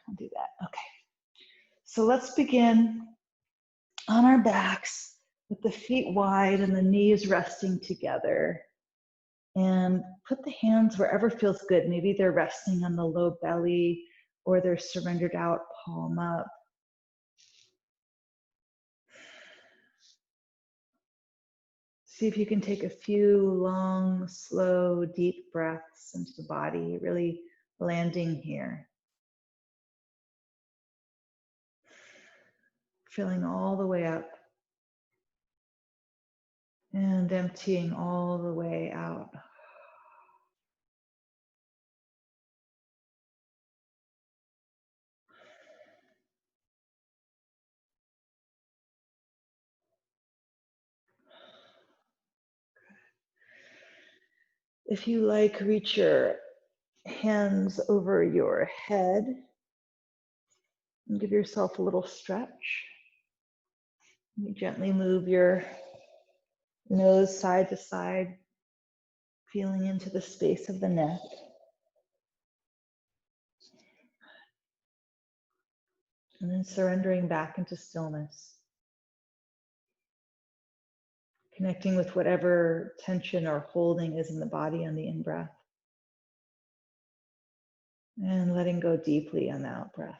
I'll do that. Okay. So let's begin on our backs with the feet wide and the knees resting together. And put the hands wherever feels good. Maybe they're resting on the low belly or they're surrendered out, palm up. See if you can take a few long, slow, deep breaths into the body, really landing here. Filling all the way up and emptying all the way out. If you like, reach your hands over your head and give yourself a little stretch. You gently move your nose side to side, feeling into the space of the neck. And then surrendering back into stillness. Connecting with whatever tension or holding is in the body on the in-breath. And letting go deeply on the out-breath.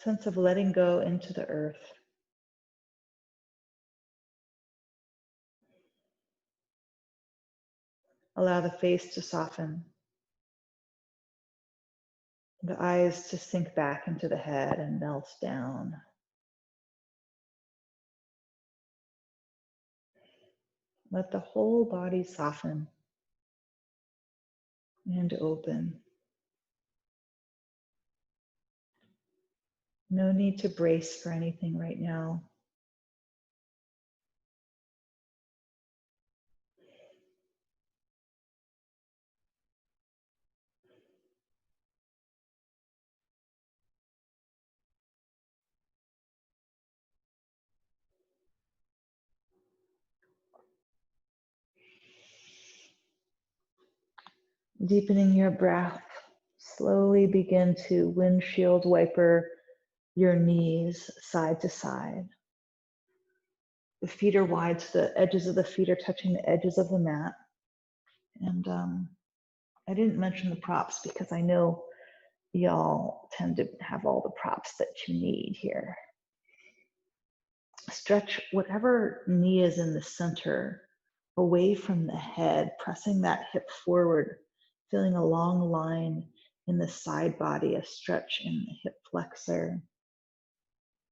Sense of letting go into the earth. Allow the face to soften. The eyes to sink back into the head and melt down. Let the whole body soften and open. No need to brace for anything right now. Deepening your breath, slowly begin to windshield wiper your knees side to side. The feet are wide, so the edges of the feet are touching the edges of the mat. And I didn't mention the props because I know y'all tend to have all the props that you need here. Stretch whatever knee is in the center away from the head, pressing that hip forward, feeling a long line in the side body, a stretch in the hip flexor.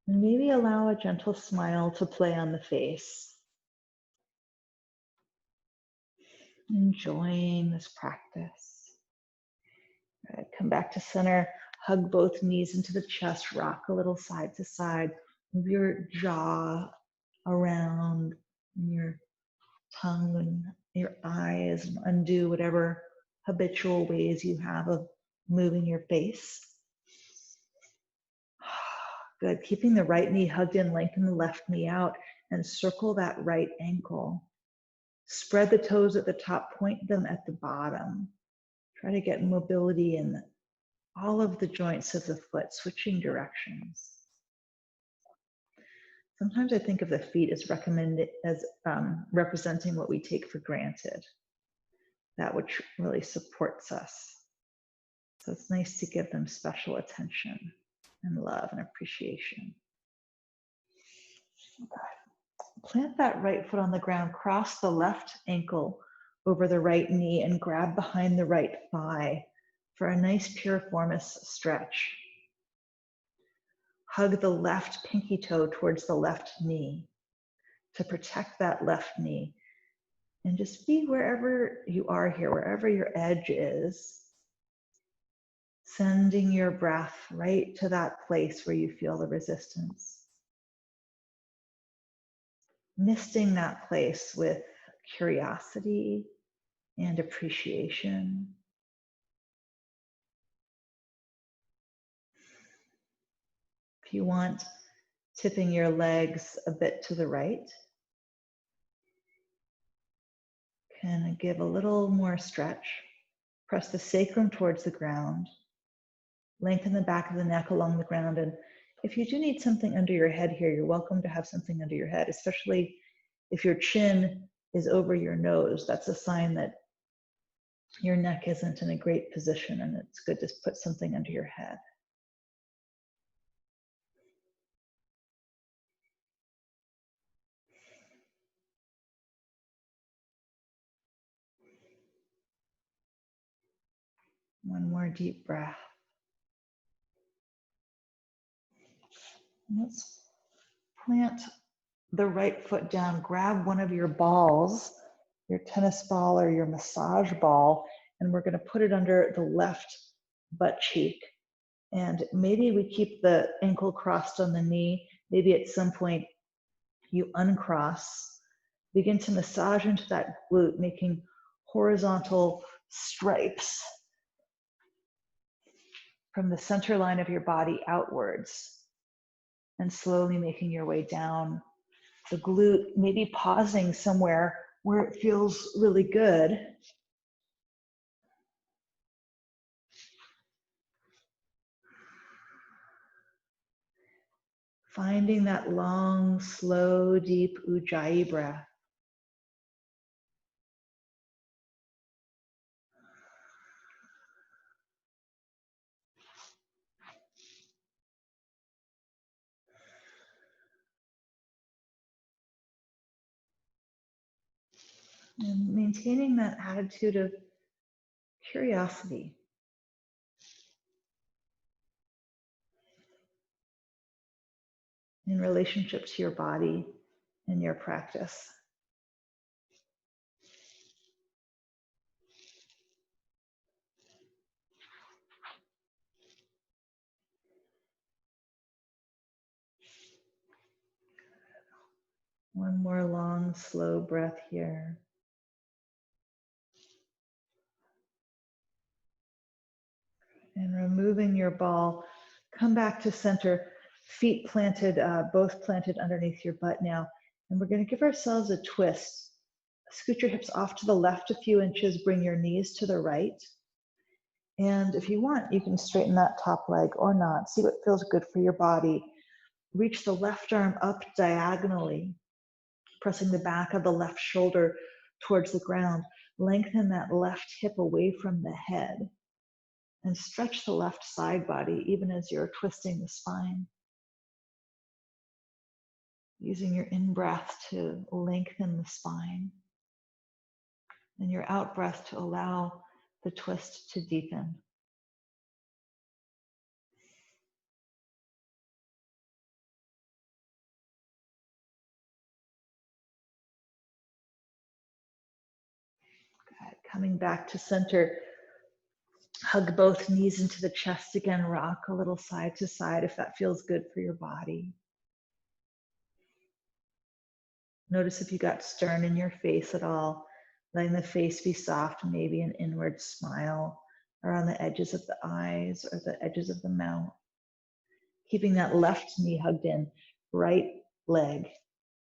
And maybe allow a gentle smile to play on the face. Enjoying this practice. All right, come back to center, hug both knees into the chest, rock a little side to side, move your jaw around, and your tongue and your eyes, and undo whatever habitual ways you have of moving your face. Good. Keeping the right knee hugged in, lengthen the left knee out, and circle that right ankle. Spread the toes at the top, point them at the bottom. Try to get mobility in all of the joints of the foot, switching directions. Sometimes I think of the feet as representing what we take for granted, that which really supports us. So it's nice to give them special attention and love and appreciation. Okay. Plant that right foot on the ground, cross the left ankle over the right knee and grab behind the right thigh for a nice piriformis stretch. Hug the left pinky toe towards the left knee to protect that left knee. And just be wherever you are here, wherever your edge is. Sending your breath right to that place where you feel the resistance. Misting that place with curiosity and appreciation. If you want, tipping your legs a bit to the right. can give a little more stretch. Press the sacrum towards the ground. Lengthen the back of the neck along the ground. And if you do need something under your head here, you're welcome to have something under your head, especially if your chin is over your nose. That's a sign that your neck isn't in a great position, and it's good to put something under your head. One more deep breath. Let's plant the right foot down. Grab one of your balls, your tennis ball or your massage ball, and we're going to put it under the left butt cheek. And maybe we keep the ankle crossed on the knee. Maybe at some point you uncross. Begin to massage into that glute, making horizontal stripes from the center line of your body outwards, and slowly making your way down the glute, maybe pausing somewhere where it feels really good. Finding that long, slow, deep Ujjayi breath. And maintaining that attitude of curiosity. In relationship to your body and your practice. One more long, slow breath here. And removing your ball, come back to center, feet planted, both planted underneath your butt now. And we're going to give ourselves a twist. Scoot your hips off to the left a few inches, bring your knees to the right. And if you want, you can straighten that top leg or not. See what feels good for your body. Reach the left arm up diagonally, pressing the back of the left shoulder towards the ground. Lengthen that left hip away from the head. And stretch the left side body even as you're twisting the spine. Using your in-breath to lengthen the spine. And your out-breath to allow the twist to deepen. Good. Coming back to center. Hug both knees into the chest again. Rock a little side to side if that feels good for your body. Notice if you got stern in your face at all. Letting the face be soft, maybe an inward smile around the edges of the eyes or the edges of the mouth. Keeping that left knee hugged in, right leg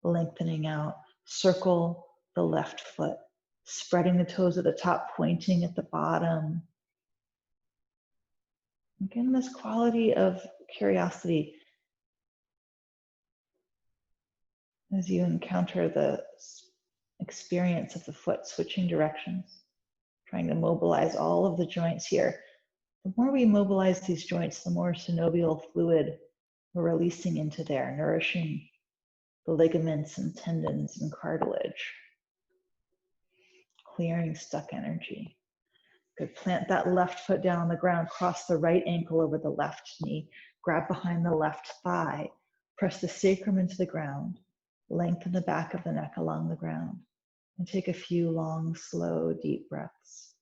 lengthening out. Circle the left foot, spreading the toes at the top, pointing at the bottom. Again, this quality of curiosity as you encounter the experience of the foot switching directions, trying to mobilize all of the joints here. The more we mobilize these joints, the more synovial fluid we're releasing into there, nourishing the ligaments and tendons and cartilage, clearing stuck energy. Good. Plant that left foot down on the ground, cross the right ankle over the left knee, grab behind the left thigh, press the sacrum into the ground, lengthen the back of the neck along the ground, and take a few long, slow, deep breaths.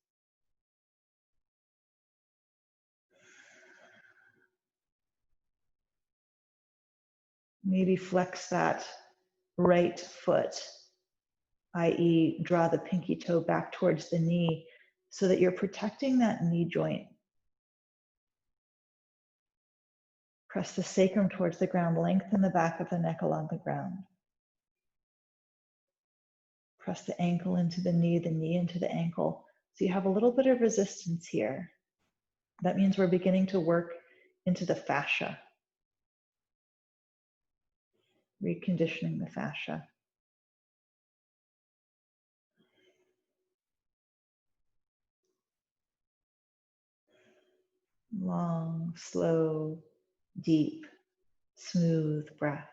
Maybe flex that right foot, i.e. draw the pinky toe back towards the knee so that you're protecting that knee joint. Press the sacrum towards the ground, lengthen the back of the neck along the ground. Press the ankle into the knee into the ankle. So you have a little bit of resistance here. That means we're beginning to work into the fascia, reconditioning the fascia. Long, slow, deep, smooth breath.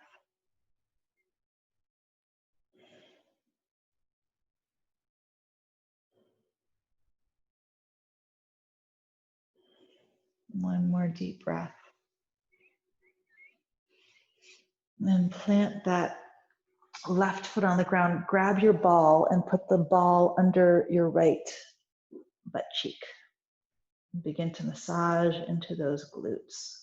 One more deep breath. And then plant that left foot on the ground. Grab your ball and put the ball under your right butt cheek. Begin to massage into those glutes.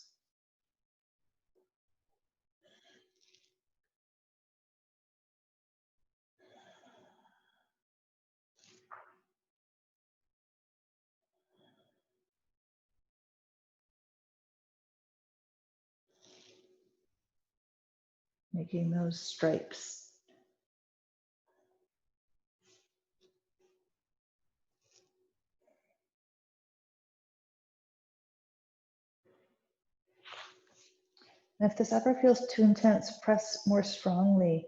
Making those stripes. And if this ever feels too intense, press more strongly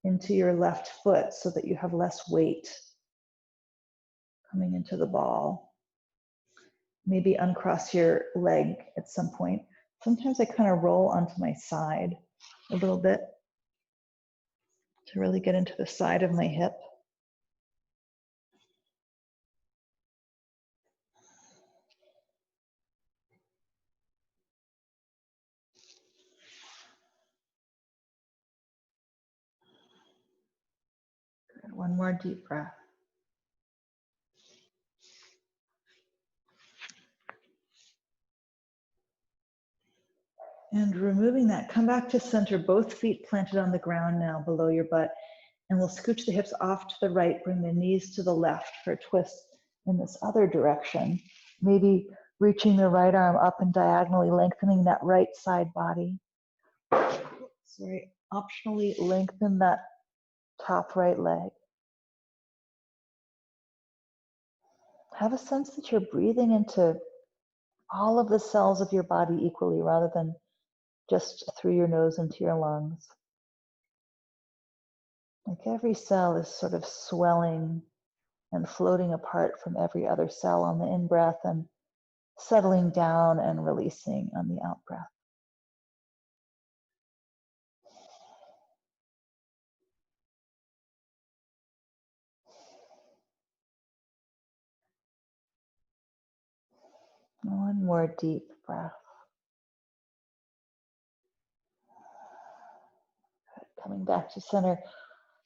into your left foot so that you have less weight coming into the ball. Maybe uncross your leg at some point. Sometimes I kind of roll onto my side a little bit to really get into the side of my hip. Good. One more deep breath. And removing that, come back to center, both feet planted on the ground now below your butt. And we'll scooch the hips off to the right, bring the knees to the left for a twist in this other direction. Maybe reaching the right arm up and diagonally lengthening that right side body. Sorry, optionally lengthen that top right leg. Have a sense that you're breathing into all of the cells of your body equally rather than just through your nose into your lungs. Like every cell is sort of swelling and floating apart from every other cell on the in-breath and settling down and releasing on the out-breath. One more deep breath. Good. Coming back to center,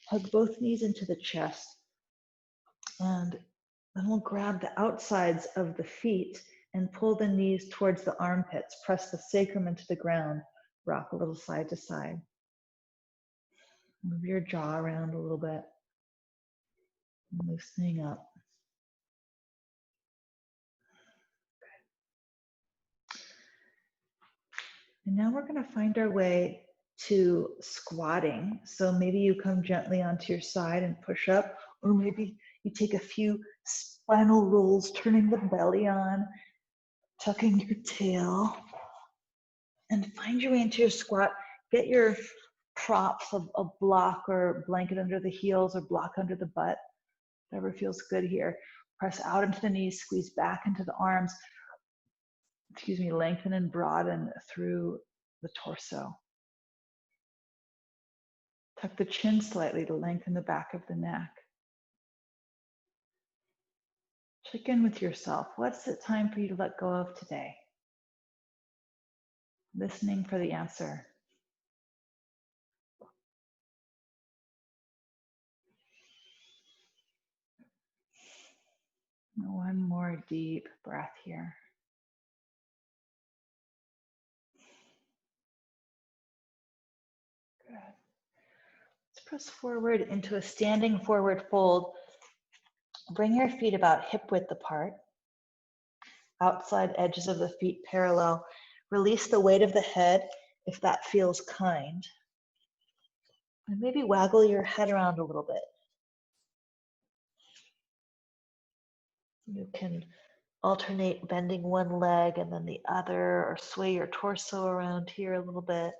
hug both knees into the chest. And then we'll grab the outsides of the feet and pull the knees towards the armpits. Press the sacrum into the ground. Rock a little side to side. Move your jaw around a little bit. Loosening up. And now we're going to find our way to squatting. So maybe you come gently onto your side and push up, or maybe you take a few spinal rolls, turning the belly on, tucking your tail, and find your way into your squat. Get your props, a block or blanket under the heels or block under the butt, whatever feels good here. Press out into the knees, squeeze back into the arms. Lengthen and broaden through the torso. Tuck the chin slightly to lengthen the back of the neck. Check in with yourself. What's it time for you to let go of today? Listening for the answer. One more deep breath here. Good. Let's press forward into a standing forward fold. Bring your feet about hip width apart. Outside edges of the feet parallel. Release the weight of the head if that feels kind. And maybe waggle your head around a little bit. You can alternate bending one leg and then the other, or sway your torso around here a little bit.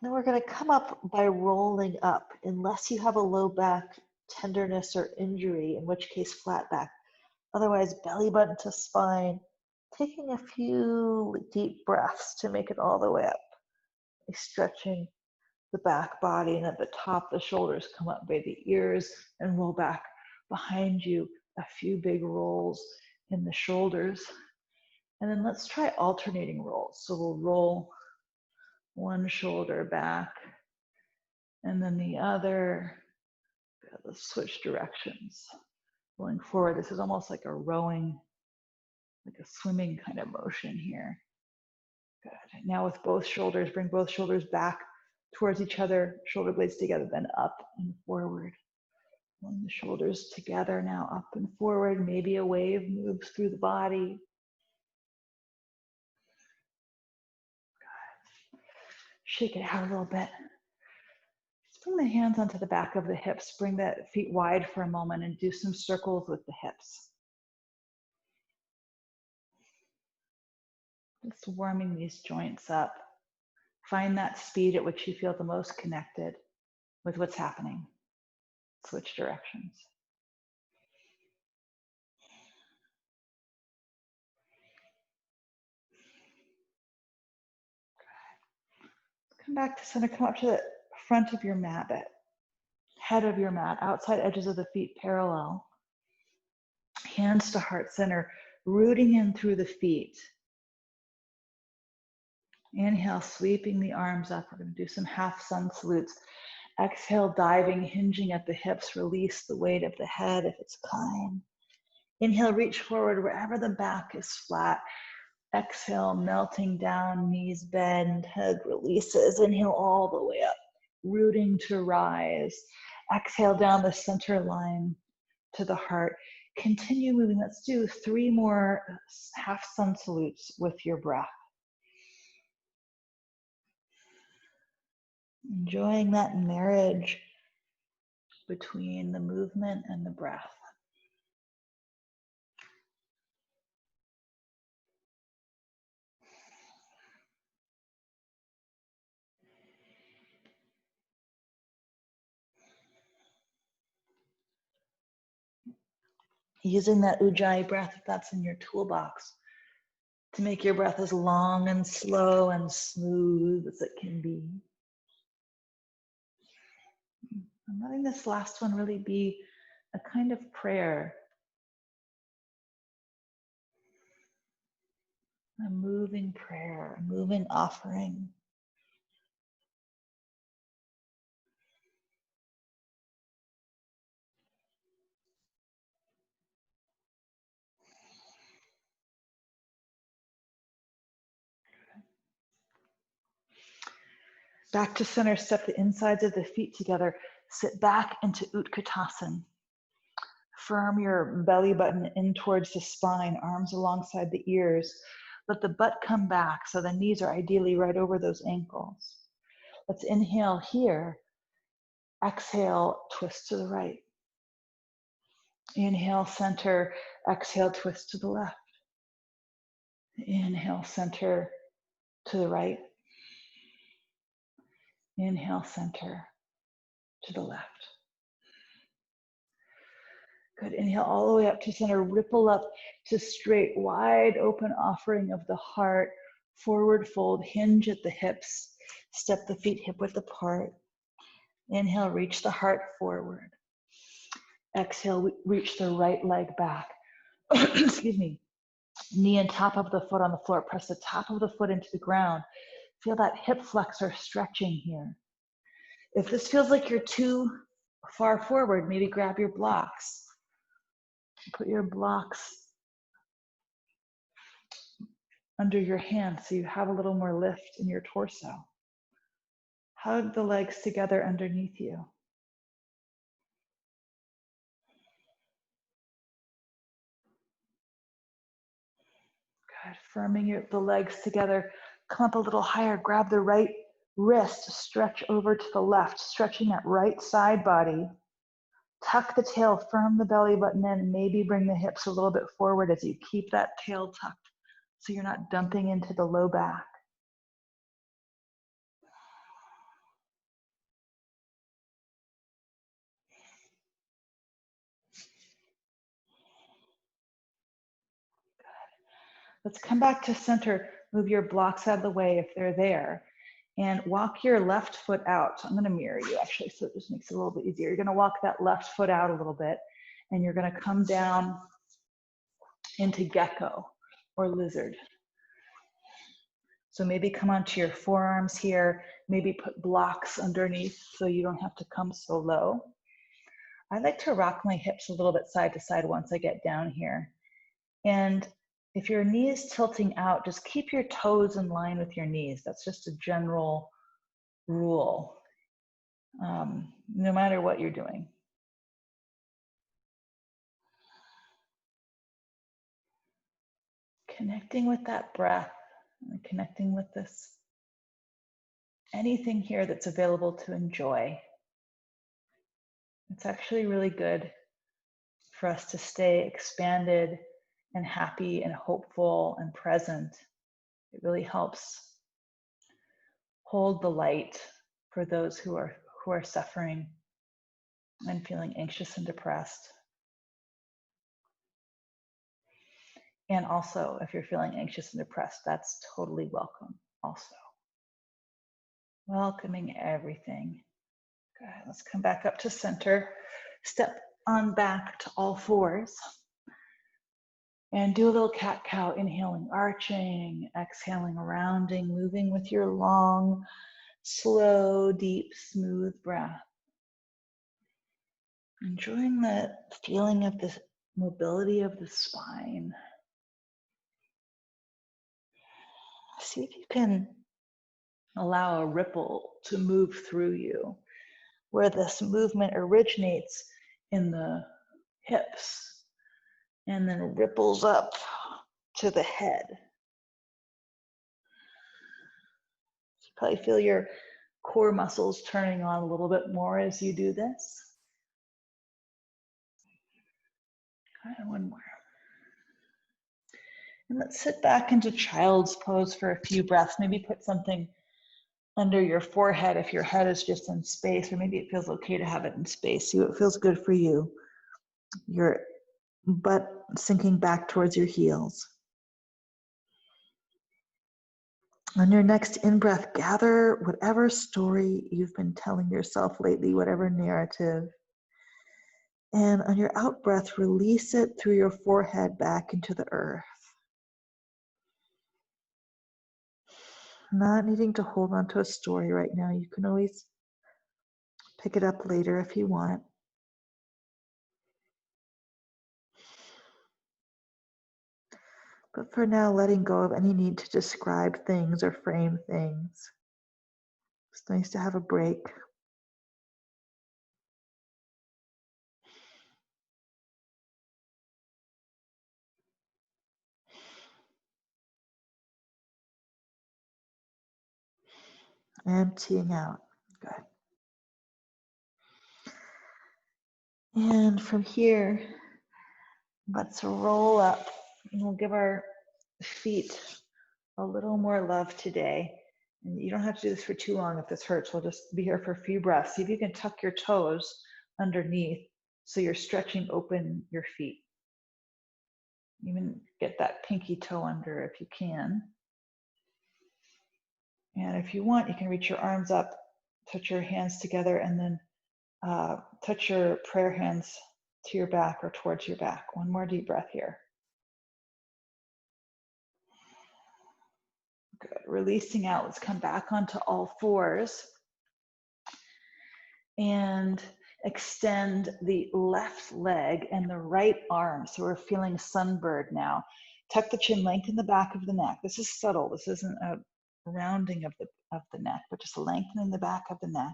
Then we're going to come up by rolling up, unless you have a low back tenderness or injury, in which case flat back. Otherwise, belly button to spine, taking a few deep breaths to make it all the way up. Stretching the back body, and at the top, the shoulders come up by the ears and roll back behind you. A few big rolls in the shoulders. And then let's try alternating rolls. So we'll roll one shoulder back and then the other. Let's switch directions. Going forward, this is almost like a rowing, like a swimming kind of motion here. Good. Now with both shoulders, bring both shoulders back towards each other, shoulder blades together, then up and forward. Pulling the shoulders together now, up and forward. Maybe a wave moves through the body. Good. Shake it out a little bit. Just bring the hands onto the back of the hips. Bring the feet wide for a moment and do some circles with the hips. Just warming these joints up. Find that speed at which you feel the most connected with what's happening. Switch directions. Come back to center. Come up to the front of your mat, the head of your mat, outside edges of the feet parallel. Hands to heart center, rooting in through the feet. Inhale, sweeping the arms up. We're going to do some half sun salutes. Exhale, diving, hinging at the hips. Release the weight of the head if it's kind. Inhale, reach forward wherever the back is flat. Exhale, melting down, knees bend, head releases. Inhale all the way up, rooting to rise. Exhale down the center line to the heart. Continue moving. Let's do 3 more half sun salutes with your breath. Enjoying that marriage between the movement and the breath. Using that Ujjayi breath, if that's in your toolbox, to make your breath as long and slow and smooth as it can be. And letting this last one really be a kind of prayer, a moving prayer, a moving offering. Back to center, step the insides of the feet together. Sit back into Utkatasana. Firm your belly button in towards the spine, arms alongside the ears. Let the butt come back so the knees are ideally right over those ankles. Let's inhale here. Exhale, twist to the right. Inhale, center. Exhale, twist to the left. Inhale, center to the right. Inhale, center to the left. Good. Inhale all the way up to center. Ripple up to straight, wide open offering of the heart. Forward fold, hinge at the hips. Step the feet hip width apart. Inhale, reach the heart forward. Exhale, reach the right leg back. Excuse me. Knee and top of the foot on the floor. Press the top of the foot into the ground. Feel that hip flexor stretching here. If this feels like you're too far forward, maybe grab your blocks. Put your blocks under your hand so you have a little more lift in your torso. Hug the legs together underneath you. Good. Firming the legs together. Come up a little higher. Grab the right Wrist, stretch over to the left, stretching that right side body. Tuck the tail, firm the belly button in, maybe bring the hips a little bit forward as you keep that tail tucked so you're not dumping into the low back. Let's come back to center. Move your blocks out of the way if they're there. And walk your left foot out. So I'm going to mirror you actually, so it just makes it a little bit easier. You're going to walk that left foot out a little bit, and you're going to come down into gecko or lizard. So maybe come onto your forearms here, maybe put blocks underneath so you don't have to come so low. I like to rock my hips a little bit side to side once I get down here. And if your knee is tilting out, just keep your toes in line with your knees. That's just a general rule, no matter what you're doing. Connecting with that breath, and connecting with this, anything here that's available to enjoy. It's actually really good for us to stay expanded and happy and hopeful and present. It really helps hold the light for those who are suffering and feeling anxious and depressed. And also, if you're feeling anxious and depressed, that's totally welcome also. Welcoming everything. Good. Let's come back up to center. Step on back to all fours. And do a little cat-cow, inhaling, arching, exhaling, rounding, moving with your long, slow, deep, smooth breath. Enjoying the feeling of the mobility of the spine. See if you can allow a ripple to move through you, where this movement originates in the hips and then ripples up to the head. You probably feel your core muscles turning on a little bit more as you do this. And one more. And let's sit back into child's pose for a few breaths. Maybe put something under your forehead if your head is just in space, or maybe it feels okay to have it in space. See what feels good for you. Your butt sinking back towards your heels. On your next in-breath, gather whatever story you've been telling yourself lately, whatever narrative. And on your out-breath, release it through your forehead back into the earth. Not needing to hold on to a story right now. You can always pick it up later if you want. But for now, letting go of any need to describe things or frame things. It's nice to have a break. Emptying out. Good. And from here, let's roll up. And we'll give our feet a little more love today. And you don't have to do this for too long if this hurts. We'll just be here for a few breaths. See if you can tuck your toes underneath so you're stretching open your feet. Even get that pinky toe under if you can. And if you want, you can reach your arms up, touch your hands together, and then touch your prayer hands to your back or towards your back. One more deep breath here. Good. Releasing out. Let's come back onto all fours and extend the left leg and the right arm. So we're feeling sunbird now. Tuck the chin, lengthen the back of the neck. This is subtle. This isn't a rounding of the neck, but just lengthening the back of the neck.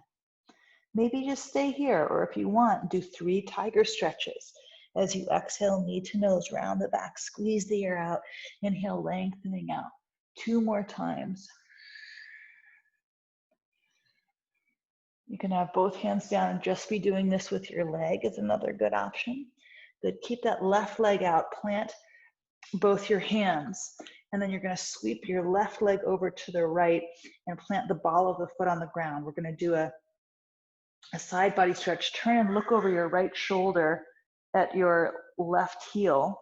Maybe just stay here, or if you want, do 3 tiger stretches. As you exhale, knee to nose, round the back, squeeze the air out. Inhale, lengthening out. 2 more times. You can have both hands down and just be doing this with your leg is another good option. Good, keep that left leg out, plant both your hands, and then you're gonna sweep your left leg over to the right and plant the ball of the foot on the ground. We're gonna do a side body stretch. Turn and look over your right shoulder at your left heel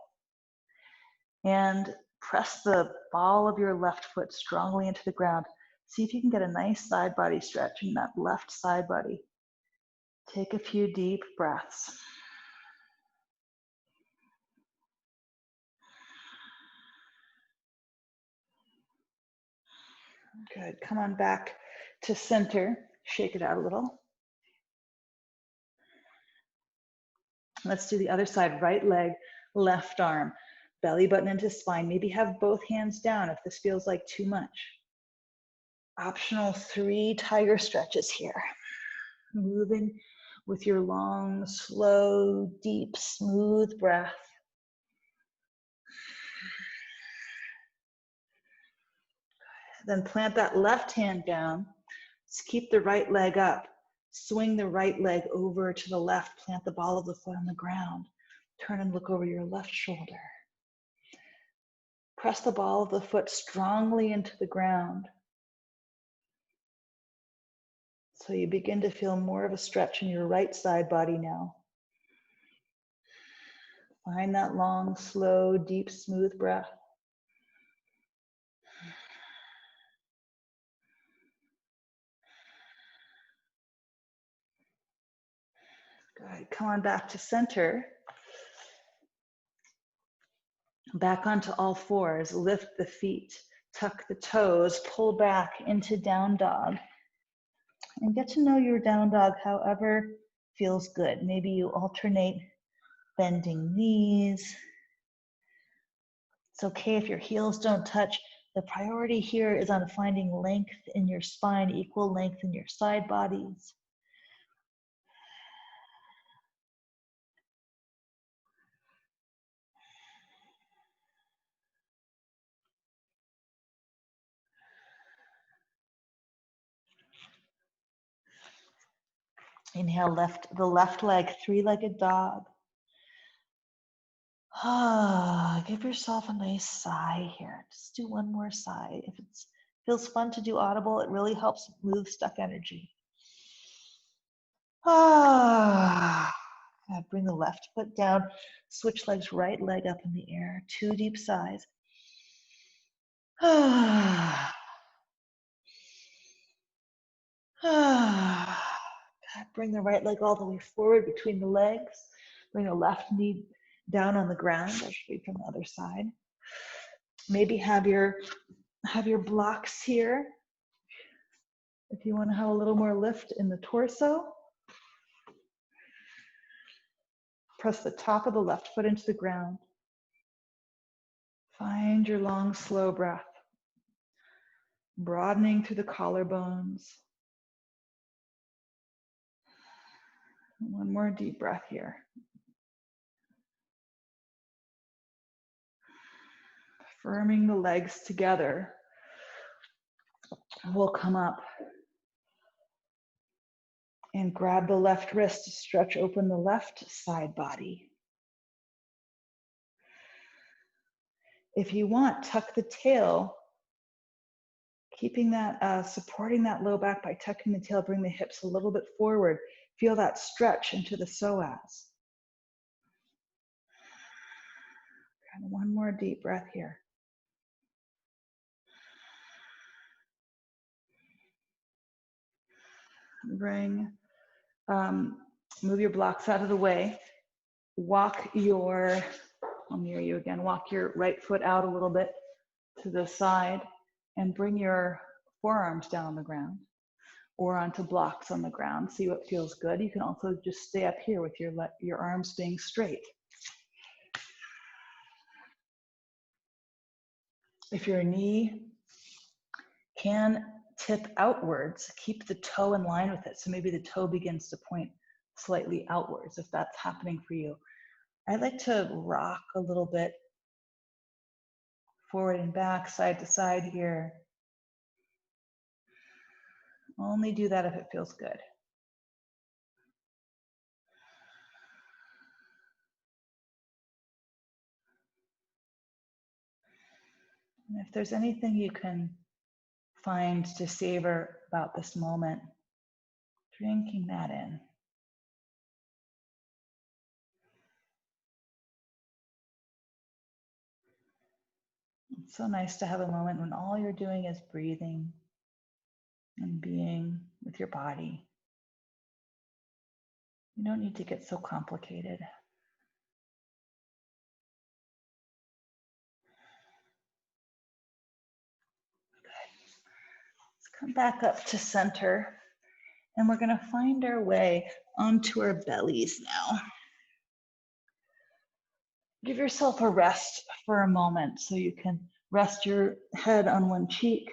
and press the ball of your left foot strongly into the ground. See if you can get a nice side body stretch in that left side body. Take a few deep breaths. Good, come on back to center. Shake it out a little. Let's do the other side, right leg, left arm, belly button into spine. Maybe have both hands down if this feels like too much. Optional 3 tiger stretches here. Moving with your long, slow, deep, smooth breath. Then plant that left hand down. Just keep the right leg up. Swing the right leg over to the left. Plant the ball of the foot on the ground. Turn and look over your left shoulder. Press the ball of the foot strongly into the ground. So you begin to feel more of a stretch in your right side body now. Find that long, slow, deep, smooth breath. Good. Come on back to center. Back onto all fours. Lift the feet. Tuck the toes. Pull back into down dog. And get to know your down dog however feels good. Maybe you alternate bending knees. It's okay if your heels don't touch. The priority here is on finding length in your spine, equal length in your side bodies. Inhale, the left leg, 3-legged dog. Give yourself a nice sigh here. Just do one more sigh. If it feels fun to do audible, it really helps move stuck energy. Bring the left foot down. Switch legs, right leg up in the air. 2 deep sighs. Bring the right leg all the way forward between the legs. Bring the left knee down on the ground. I'll show you from the other side. Maybe have your blocks here. If you want to have a little more lift in the torso, press the top of the left foot into the ground. Find your long, slow breath, broadening through the collarbones. One more deep breath here. Firming the legs together. We'll come up and grab the left wrist to stretch open the left side body. If you want, tuck the tail, keeping that, supporting that low back by tucking the tail, bring the hips a little bit forward. Feel that stretch into the psoas. And one more deep breath here. Move your blocks out of the way. I'll mirror you again. Walk your right foot out a little bit to the side and bring your forearms down on the ground or onto blocks on the ground. See what feels good. You can also just stay up here with your arms being straight. If your knee can tip outwards, keep the toe in line with it. So maybe the toe begins to point slightly outwards if that's happening for you. I like to rock a little bit forward and back, side to side here. Only do that if it feels good. And if there's anything you can find to savor about this moment, drinking that in. It's so nice to have a moment when all you're doing is breathing and being with your body. You don't need to get so complicated. Let's come back up to center, and we're going to find our way onto our bellies now. Give yourself a rest for a moment, so you can rest your head on one cheek.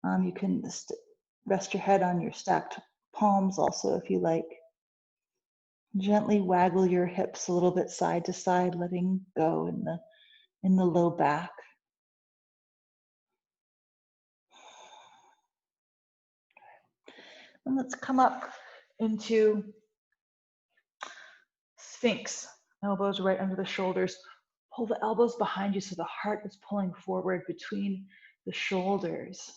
You can rest your head on your stacked palms also if you like. Gently waggle your hips a little bit side to side, letting go in the low back. And let's come up into Sphinx. Elbows right under the shoulders. Pull the elbows behind you so the heart is pulling forward between the shoulders.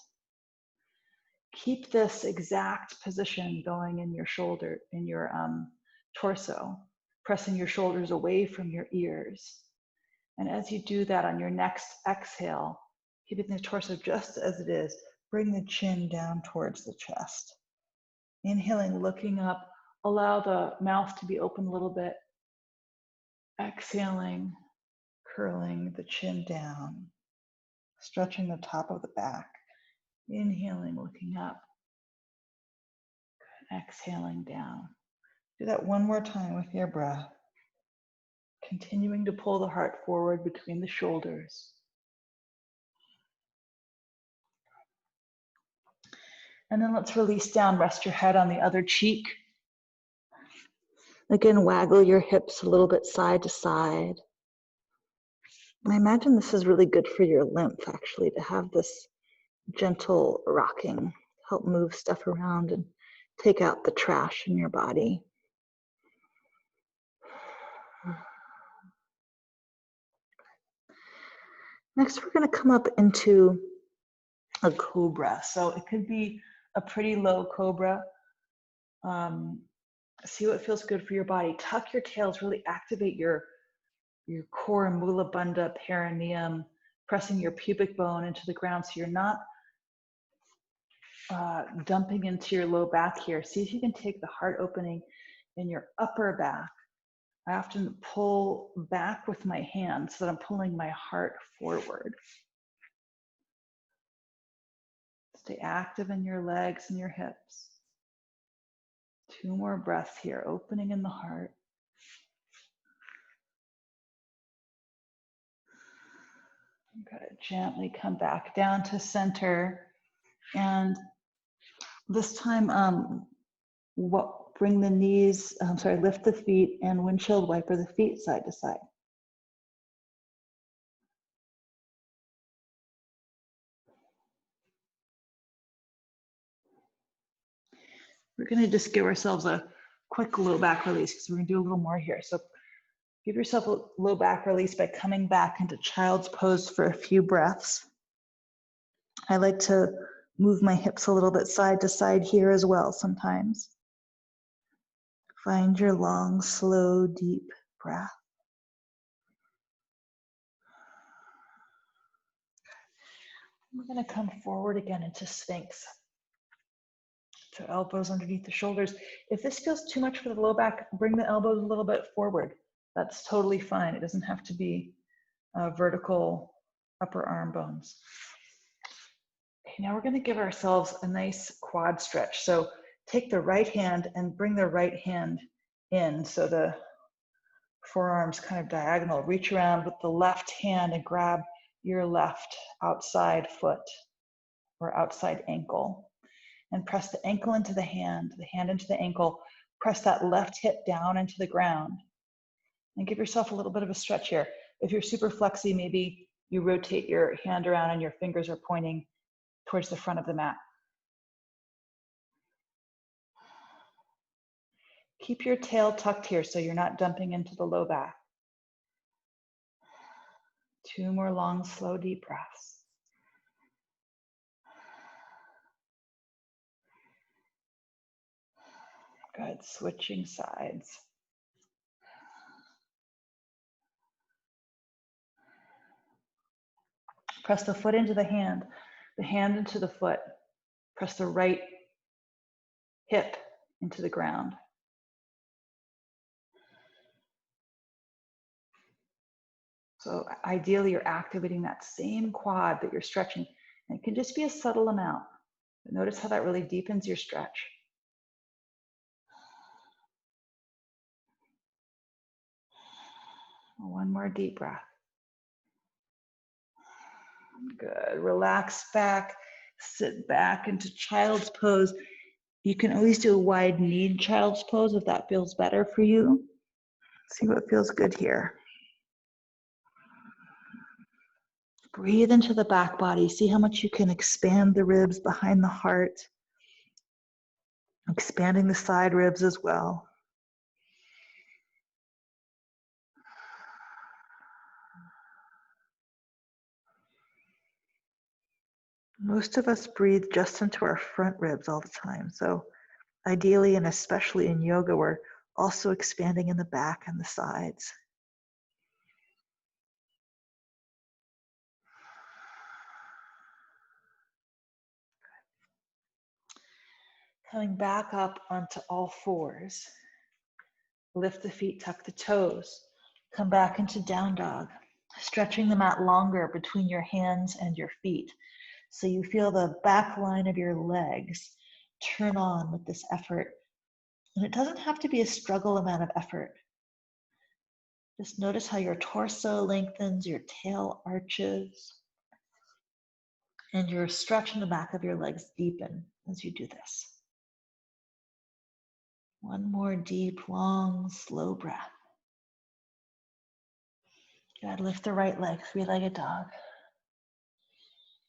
Keep this exact position going in your shoulder, in your torso, pressing your shoulders away from your ears. And as you do that on your next exhale, keeping the torso just as it is, bring the chin down towards the chest. Inhaling, looking up, allow the mouth to be open a little bit. Exhaling, curling the chin down, stretching the top of the back. Inhaling, looking up. Exhaling down. Do that one more time with your breath. Continuing to pull the heart forward between the shoulders. And then let's release down. Rest your head on the other cheek. Again, waggle your hips a little bit side to side. I imagine this is really good for your lymph, actually, to have this gentle rocking, help move stuff around and take out the trash in your body. Next, we're going to come up into a cobra. So it could be a pretty low cobra. See what feels good for your body. Tuck your tails, really activate your core, mula bandha, perineum, pressing your pubic bone into the ground so you're not dumping into your low back here. See if you can take the heart opening in your upper back. I often pull back with my hands so that I'm pulling my heart forward. Stay active in your legs and your hips. 2 more breaths here, opening in the heart. I'm going to gently come back down to center. And this time, bring the knees, lift the feet and windshield wiper the feet side to side. We're going to just give ourselves a quick low back release because we're going to do a little more here. So give yourself a low back release by coming back into child's pose for a few breaths. I like to move my hips a little bit side to side here as well sometimes. Find your long, slow, deep breath. We're going to come forward again into Sphinx. So elbows underneath the shoulders. If this feels too much for the low back, bring the elbows a little bit forward. That's totally fine. It doesn't have to be vertical upper arm bones. Okay, now we're going to give ourselves a nice quad stretch. So take the right hand and bring the right hand in so the forearms kind of diagonal. Reach around with the left hand and grab your left outside foot or outside ankle. And press the ankle into the hand into the ankle. Press that left hip down into the ground. And give yourself a little bit of a stretch here. If you're super flexy, maybe you rotate your hand around and your fingers are pointing towards the front of the mat. Keep your tail tucked here so you're not dumping into the low back. 2 more long, slow, deep breaths. Good, switching sides. Press the foot into the hand into the foot. Press the right hip into the ground. So ideally, you're activating that same quad that you're stretching. And it can just be a subtle amount. But notice how that really deepens your stretch. One more deep breath. Good. Relax back. Sit back into child's pose. You can always do a wide kneed child's pose if that feels better for you. See what feels good here. Breathe into the back body. See how much you can expand the ribs behind the heart. Expanding the side ribs as well. Most of us breathe just into our front ribs all the time. So ideally, and especially in yoga, we're also expanding in the back and the sides. Coming back up onto all fours. Lift the feet, tuck the toes. Come back into down dog. Stretching the mat longer between your hands and your feet. So you feel the back line of your legs turn on with this effort. And it doesn't have to be a struggle amount of effort. Just notice how your torso lengthens, your tail arches, and your stretch in the back of your legs deepen as you do this. One more deep, long, slow breath. Good. Lift the right leg, three-legged dog.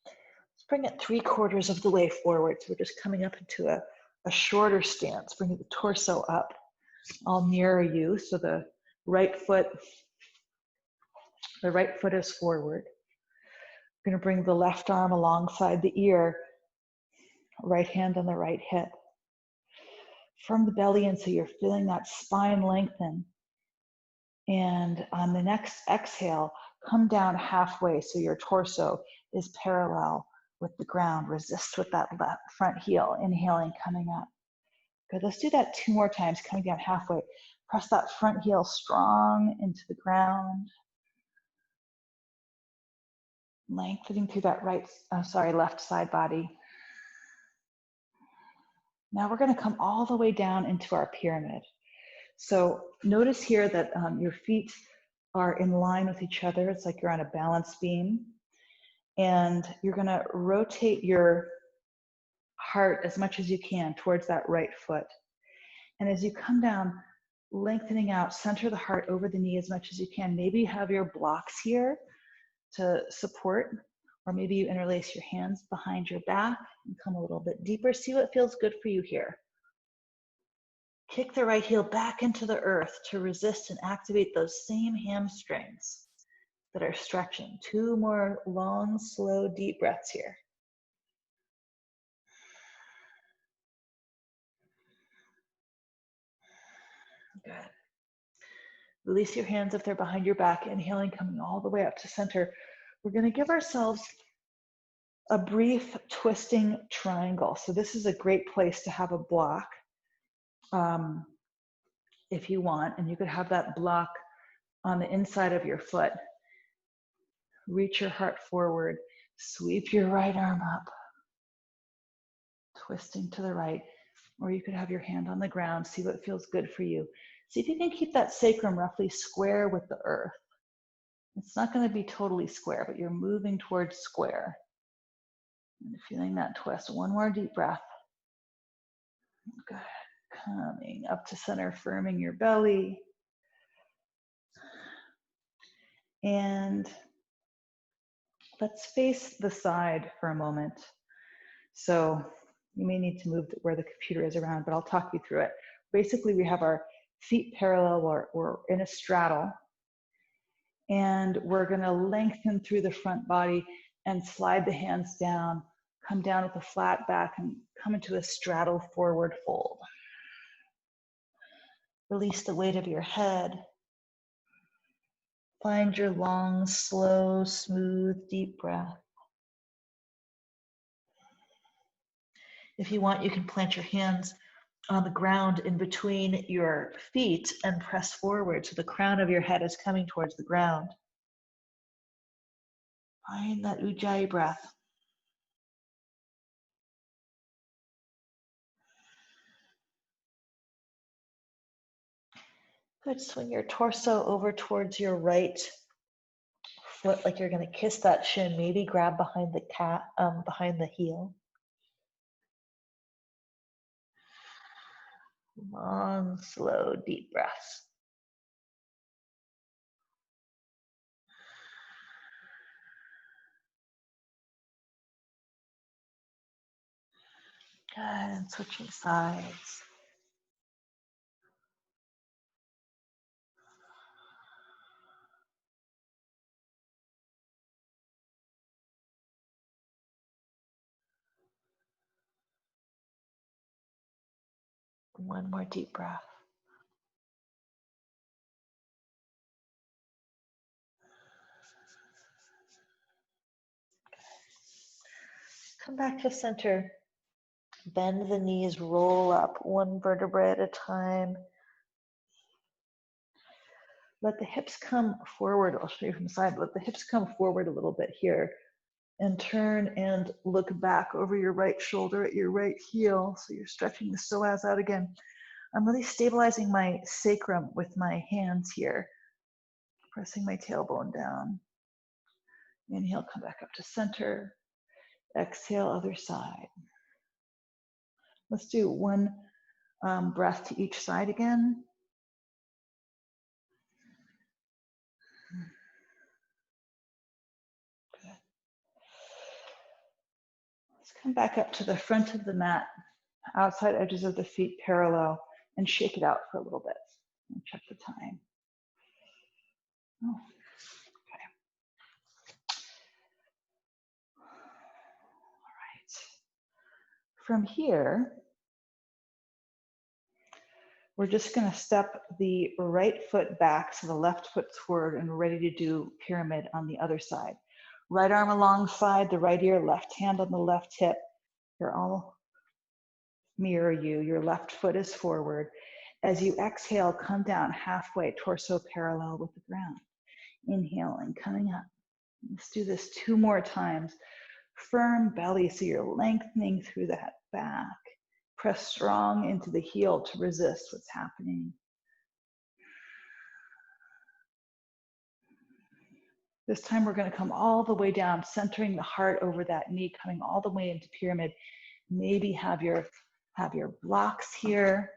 Let's bring it 3/4 of the way forward. So we're just coming up into a shorter stance, bringing the torso up. I'll mirror you. So the right foot is forward. We're going to bring the left arm alongside the ear, right hand on the right hip. From the belly in, so you're feeling that spine lengthen. And on the next exhale, come down halfway so your torso is parallel with the ground. Resist with that left front heel, inhaling, coming up. Good, let's do that 2 more times, coming down halfway. Press that front heel strong into the ground. Lengthening through that left side body. Now we're going to come all the way down into our pyramid. So notice here that your feet are in line with each other. It's like you're on a balance beam. And you're going to rotate your heart as much as you can towards that right foot. And as you come down, lengthening out, center the heart over the knee as much as you can. Maybe you have your blocks here to support, or maybe you interlace your hands behind your back and come a little bit deeper. See what feels good for you here. Kick the right heel back into the earth to resist and activate those same hamstrings that are stretching. 2 more long, slow, deep breaths here. Good. Release your hands if they're behind your back. Inhaling, coming all the way up to center. We're going to give ourselves a brief twisting triangle. So this is a great place to have a block if you want. And you could have that block on the inside of your foot. Reach your heart forward. Sweep your right arm up. Twisting to the right. Or you could have your hand on the ground. See what feels good for you. See if you can keep that sacrum roughly square with the earth. It's not going to be totally square, but you're moving towards square. And feeling that twist. 1 more deep breath. Good. Coming up to center, firming your belly. And let's face the side for a moment. So you may need to move where the computer is around, but I'll talk you through it. Basically, we have our feet parallel, or we're in a straddle. And we're going to lengthen through the front body and slide the hands down, come down with a flat back and come into a straddle forward fold. Release the weight of your head. Find your long, slow, smooth, deep breath. If you want, you can plant your hands on the ground in between your feet and press forward so the crown of your head is coming towards the ground. Find that Ujjayi breath. Good. Swing your torso over towards your right foot like you're going to kiss that shin. Maybe grab behind behind the heel. Long, slow, deep breaths. Good. And switching sides. One more deep breath. Come back to center. Bend the knees, roll up one vertebrae at a time. Let the hips come forward. I'll show you from the side. Let the hips come forward a little bit here. And turn and look back over your right shoulder at your right heel. So you're stretching the psoas out again. I'm really stabilizing my sacrum with my hands here. Pressing my tailbone down. Inhale, come back up to center. Exhale, other side. Let's do one breath to each side again. Good. Let's come back up to the front of the mat, outside edges of the feet parallel, and shake it out for a little bit. And check the time. Oh, okay. All right. From here, we're just going to step the right foot back so the left foot's forward, and we're ready to do pyramid on the other side. Right arm alongside the right ear, left hand on the left hip. You're all mirror you. Your left foot is forward. As you exhale, come down halfway, torso parallel with the ground. Inhaling, coming up. Let's do this 2 more times. Firm belly, so you're lengthening through that back. Press strong into the heel to resist what's happening. This time we're going to come all the way down, centering the heart over that knee, coming all the way into pyramid. Maybe have your blocks here.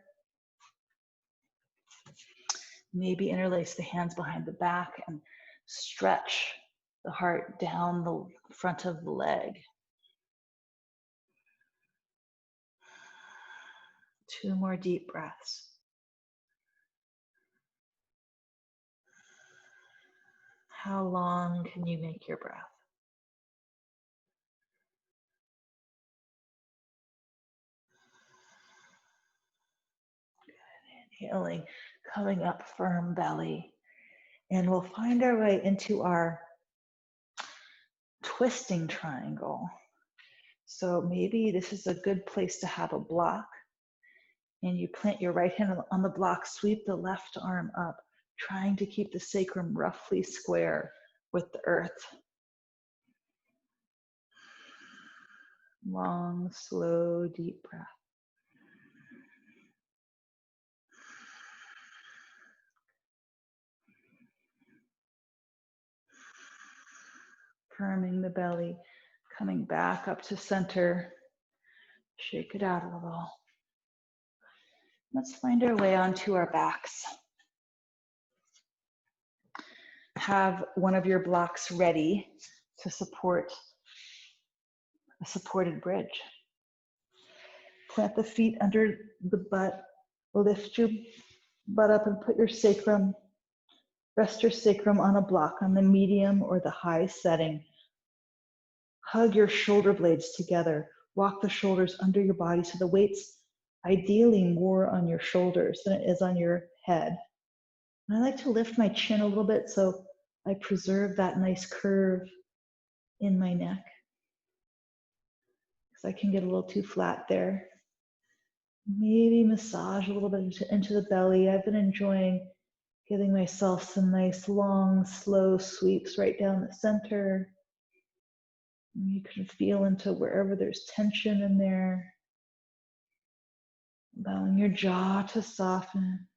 Maybe interlace the hands behind the back and stretch the heart down the front of the leg. 2 more deep breaths. How long can you make your breath? Good. Inhaling, coming up, firm belly. And we'll find our way into our twisting triangle. So maybe this is a good place to have a block. And you plant your right hand on the block, sweep the left arm up, trying to keep the sacrum roughly square with the earth. Long, slow, deep breath. Firming the belly, coming back up to center. Shake it out a little. Let's find our way onto our backs. Have one of your blocks ready to support a supported bridge. Plant the feet under the butt. Lift your butt up and put your sacrum, rest your sacrum on a block on the medium or the high setting. Hug your shoulder blades together. Walk the shoulders under your body so the weight's ideally more on your shoulders than it is on your head. And I like to lift my chin a little bit so I preserve that nice curve in my neck, because I can get a little too flat there. Maybe massage a little bit into the belly. I've been enjoying giving myself some nice long, slow sweeps right down the center. And you can feel into wherever there's tension in there, allowing your jaw to soften.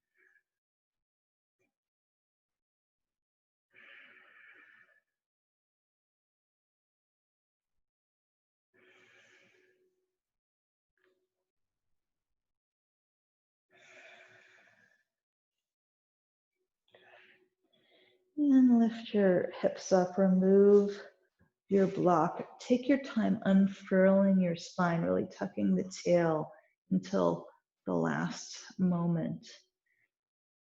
And lift your hips up, remove your block. Take your time unfurling your spine, really tucking the tail until the last moment.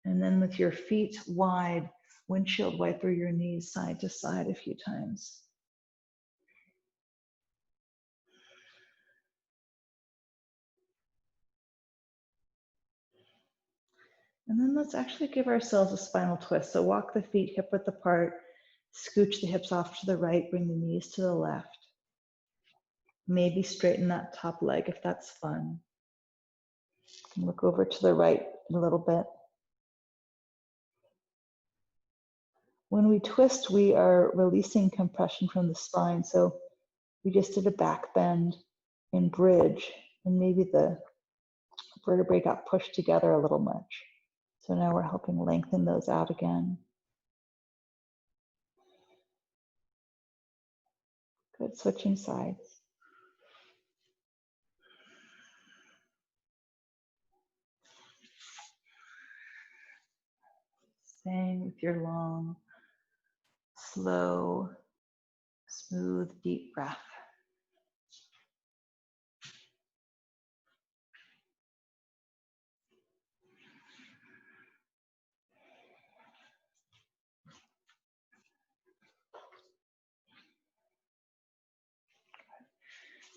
And then with your feet wide, windshield wiper your knees side to side a few times. And then let's actually give ourselves a spinal twist. So walk the feet hip width apart, scooch the hips off to the right, bring the knees to the left. Maybe straighten that top leg if that's fun. Look over to the right a little bit. When we twist, we are releasing compression from the spine. So we just did a back bend and bridge, and maybe the vertebrae got pushed together a little much. So now we're helping lengthen those out again. Good, switching sides. Staying with your long, slow, smooth, deep breath.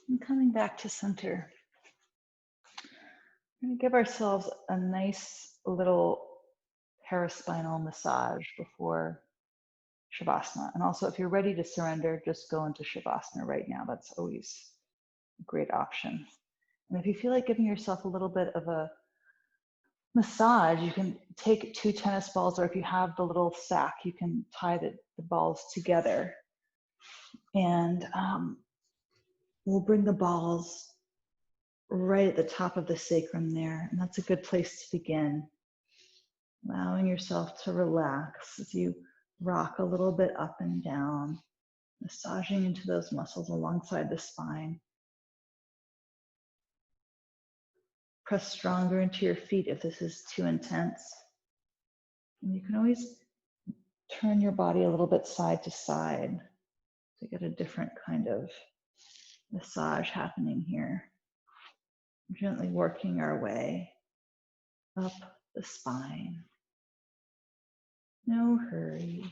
And coming back to center. We're going to give ourselves a nice little paraspinal massage before Shavasana. And also, if you're ready to surrender, just go into Shavasana right now. That's always a great option. And if you feel like giving yourself a little bit of a massage, you can take 2 tennis balls, or if you have the little sack, you can tie the balls together. And we'll bring the balls right at the top of the sacrum there. And that's a good place to begin. Allowing yourself to relax as you rock a little bit up and down, massaging into those muscles alongside the spine. Press stronger into your feet if this is too intense. And you can always turn your body a little bit side to side to get a different kind of massage happening here. Gently working our way up the spine. No hurry.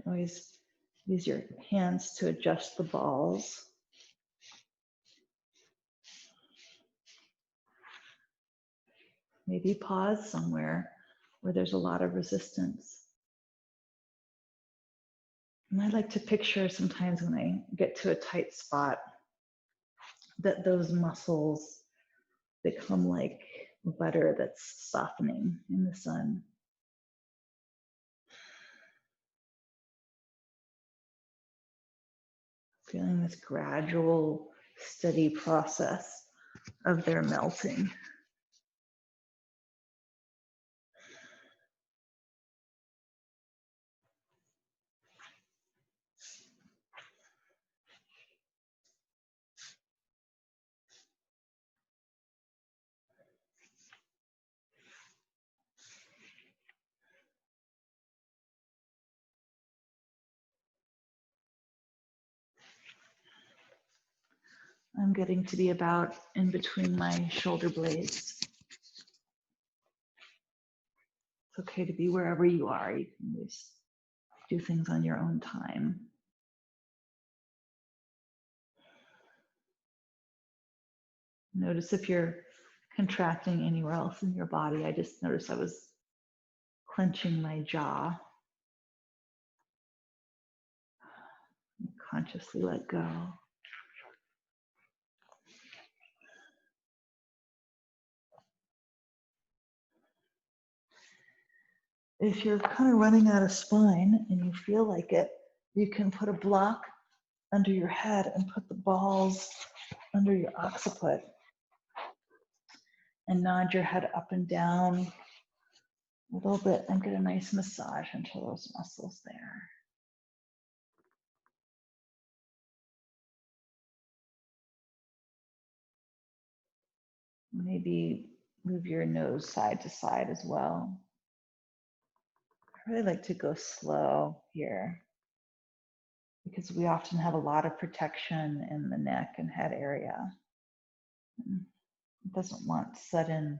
Always use your hands to adjust the balls. Maybe pause somewhere where there's a lot of resistance. And I like to picture sometimes when I get to a tight spot that those muscles become like butter that's softening in the sun. Feeling this gradual, steady process of their melting. I'm getting to be about in between my shoulder blades. It's okay to be wherever you are. You can always do things on your own time. Notice if you're contracting anywhere else in your body. I just noticed I was clenching my jaw. Consciously let go. If you're kind of running out of spine and you feel like it, you can put a block under your head and put the balls under your occiput and nod your head up and down a little bit and get a nice massage into those muscles there. Maybe move your nose side to side as well. I really like to go slow here because we often have a lot of protection in the neck and head area. It doesn't want sudden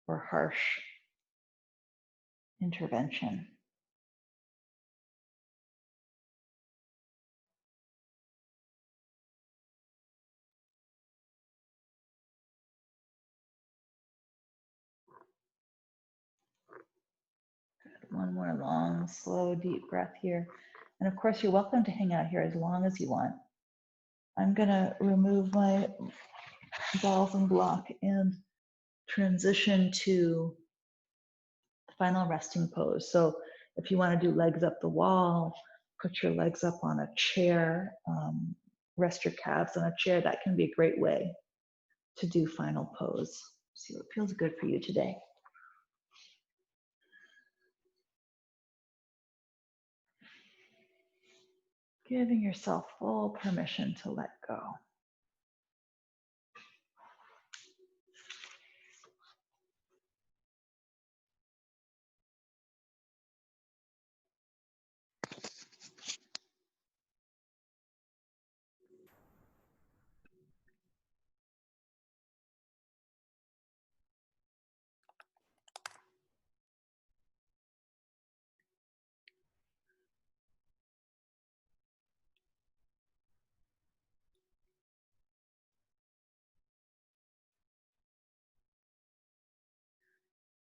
or harsh intervention. Good. One more long, slow, deep breath here. And of course, you're welcome to hang out here as long as you want. I'm gonna remove my balls and block and transition to the final resting pose. So if you wanna do legs up the wall, put your legs up on a chair, rest your calves on a chair, that can be a great way to do final pose. See what feels good for you today. Giving yourself full permission to let go.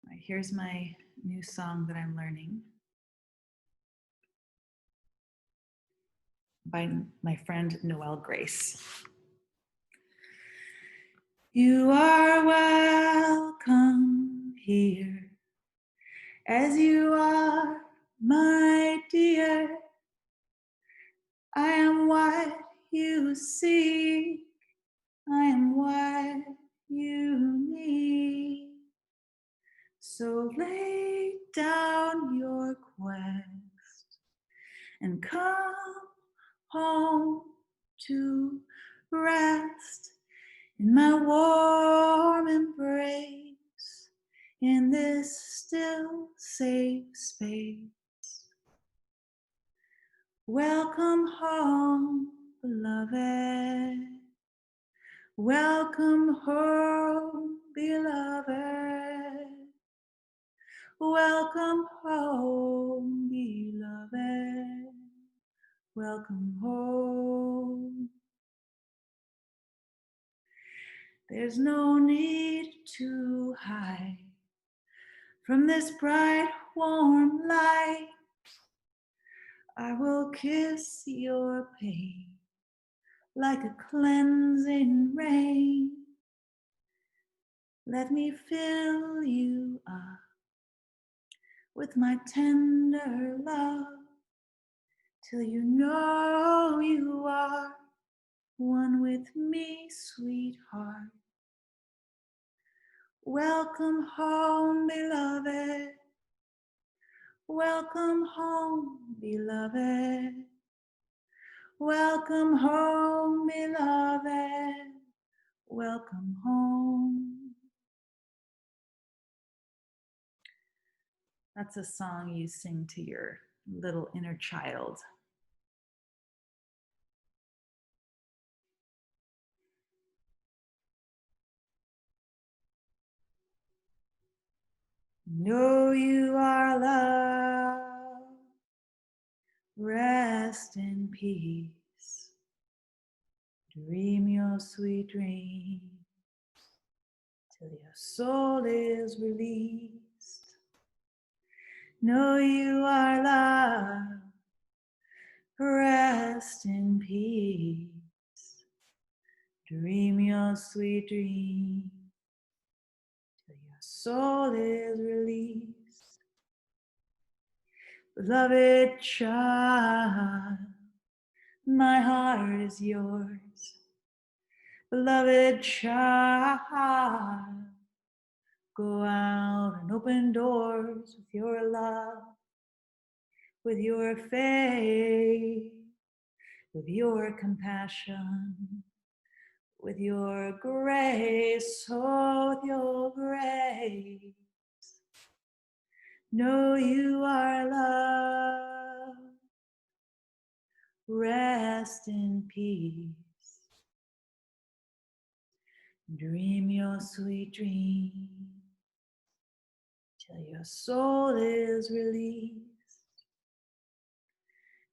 All right, here's my new song that I'm learning by my friend Noelle Grace. You are welcome here, as you are, my dear. I am what you seek, I am what you need. So lay down your quest and come home to rest in my warm embrace, in this still safe space. Welcome home, beloved. Welcome home, beloved. Welcome home, beloved. Welcome home. There's no need to hide from this bright, warm light. I will kiss your pain like a cleansing rain. Let me fill you up with my tender love, till you know you are one with me, sweetheart. Welcome home, beloved. Welcome home, beloved. Welcome home, beloved. Welcome home. That's a song you sing to your little inner child. Know you are love. Rest in peace. Dream your sweet dreams till your soul is released. Know you are love. Rest in peace. Dream your sweet dreams till your soul is released. Beloved child, my heart is yours. Beloved child, go out and open doors with your love, with your faith, with your compassion, with your grace, oh, with your grace. Know you are love. Rest in peace. Dream your sweet dream till your soul is released.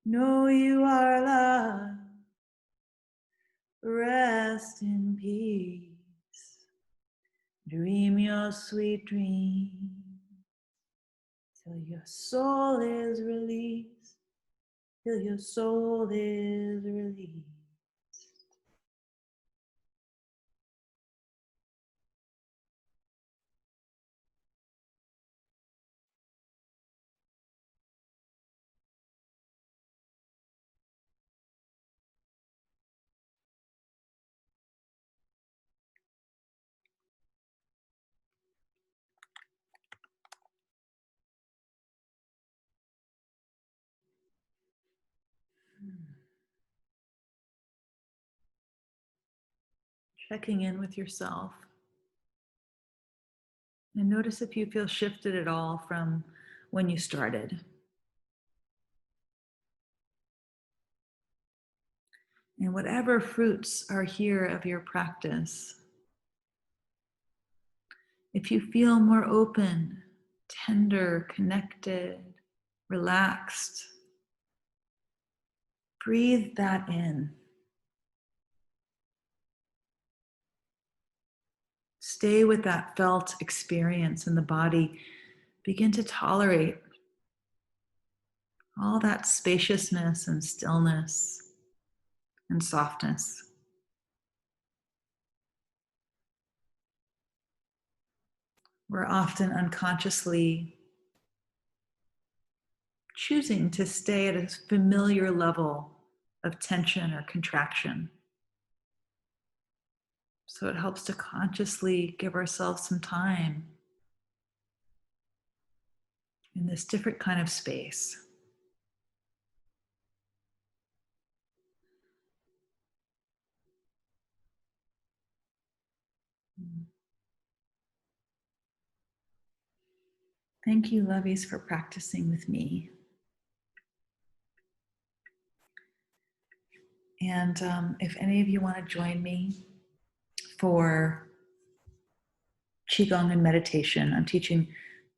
Know you are love. Rest in peace. Dream your sweet dream till your soul is released. Till your soul is released. Checking in with yourself. And notice if you feel shifted at all from when you started. And whatever fruits are here of your practice, if you feel more open, tender, connected, relaxed, breathe that in. Stay with that felt experience in the body. Begin to tolerate all that spaciousness and stillness and softness. We're often unconsciously choosing to stay at a familiar level of tension or contraction. So it helps to consciously give ourselves some time in this different kind of space. Thank you, lovies, for practicing with me. And if any of you want to join me for Qigong and meditation, I'm teaching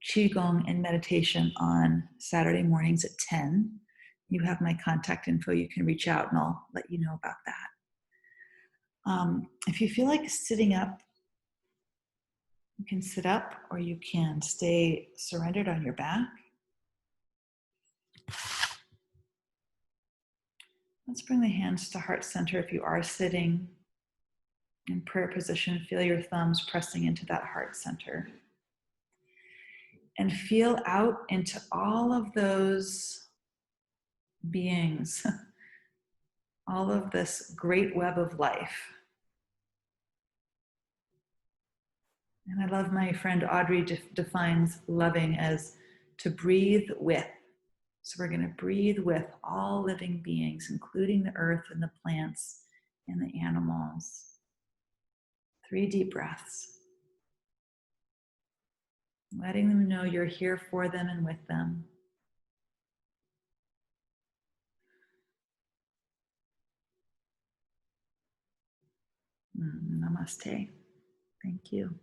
Qigong and meditation on Saturday mornings at 10. You have my contact info. You can reach out and I'll let you know about that. If you feel like sitting up, you can sit up or you can stay surrendered on your back. Let's bring the hands to heart center. If you are sitting in prayer position, feel your thumbs pressing into that heart center. And feel out into all of those beings, all of this great web of life. And I love my friend Audrey defines loving as to breathe with. So we're going to breathe with all living beings, including the earth and the plants and the animals. 3 deep breaths. Letting them know you're here for them and with them. Namaste. Thank you.